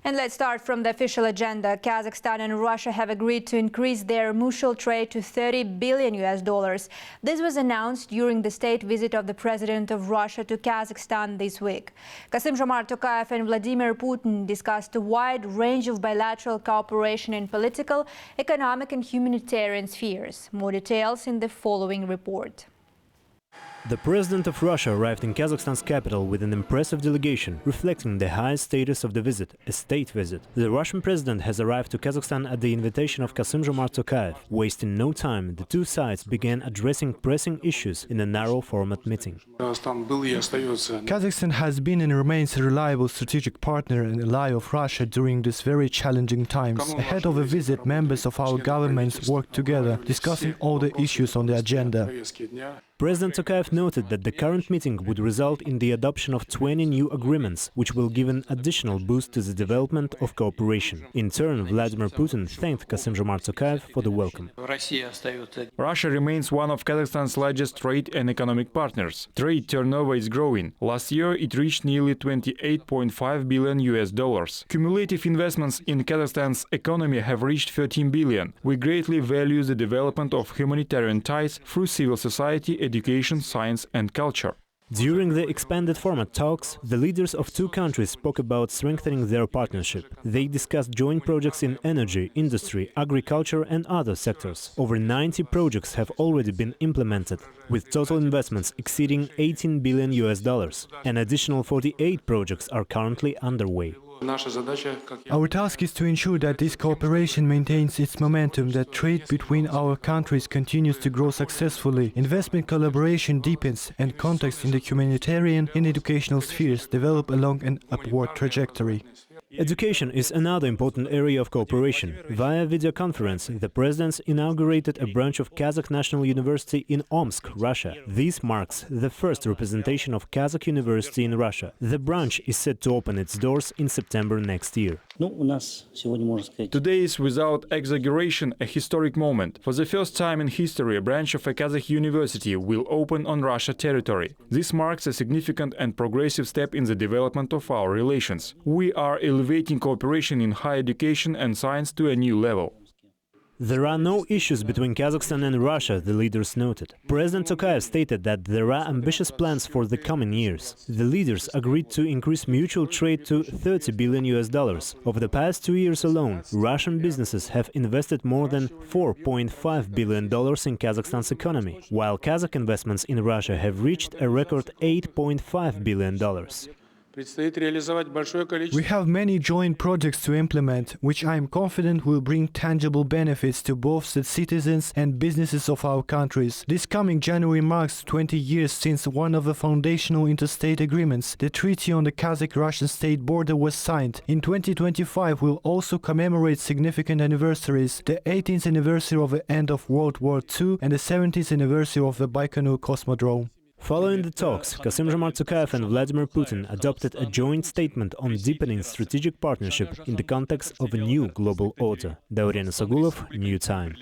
And let's start from the official agenda. Kazakhstan and Russia have agreed to increase their mutual trade to $30 billion. This was announced during the state visit of the President of Russia to Kazakhstan this week. Kassym-Jomart Tokayev and Vladimir Putin discussed a wide range of bilateral cooperation in political, economic and humanitarian spheres. More details in the following report. The President of Russia arrived in Kazakhstan's capital with an impressive delegation, reflecting the high status of the visit, a state visit. The Russian President has arrived to Kazakhstan at the invitation of Kassym-Jomart Tokayev. Wasting no time, the two sides began addressing pressing issues in a narrow-format meeting. Kazakhstan has been and remains a reliable strategic partner and ally of Russia during these very challenging times. Ahead of the visit, members of our governments worked together, discussing all the issues on the agenda. President Tokayev noted that the current meeting would result in the adoption of 20 new agreements, which will give an additional boost to the development of cooperation. In turn, Vladimir Putin thanked Kassym-Jomart Tokayev for the welcome. Russia remains one of Kazakhstan's largest trade and economic partners. Trade turnover is growing. Last year, it reached nearly $28.5 billion. Cumulative investments in Kazakhstan's economy have reached $13 billion. We greatly value the development of humanitarian ties through civil society, education, science and culture. During the expanded format talks, the leaders of two countries spoke about strengthening their partnership. They discussed joint projects in energy, industry, agriculture and other sectors. Over 90 projects have already been implemented, with total investments exceeding $18 billion. An additional 48 projects are currently underway. Our task is to ensure that this cooperation maintains its momentum, that trade between our countries continues to grow successfully, investment collaboration deepens, and contacts in the humanitarian and educational spheres develop along an upward trajectory. Education is another important area of cooperation. Via video conference, the presidents inaugurated a branch of Kazakh National University in Omsk, Russia. This marks the first representation of Kazakh University in Russia. The branch is set to open its doors in September next year. Today is, without exaggeration, a historic moment. For the first time in history, a branch of a Kazakh university will open on Russia territory. This marks a significant and progressive step in the development of our relations. We are elevating cooperation in higher education and science to a new level. There are no issues between Kazakhstan and Russia, the leaders noted. President Tokayev stated that there are ambitious plans for the coming years. The leaders agreed to increase mutual trade to $30 billion. Over the past 2 years alone, Russian businesses have invested more than $4.5 billion in Kazakhstan's economy, while Kazakh investments in Russia have reached a record $8.5 billion. We have many joint projects to implement, which I am confident will bring tangible benefits to both the citizens and businesses of our countries. This coming January marks 20 years since one of the foundational interstate agreements, the Treaty on the Kazakh-Russian state border, was signed. In 2025 we'll also commemorate significant anniversaries, the 18th anniversary of the end of World War II and the 70th anniversary of the Baikonur Cosmodrome. Following the talks, Kassym-Jomart Tokayev and Vladimir Putin adopted a joint statement on deepening strategic partnership in the context of a new global order. Daurian Sagulov, New Time.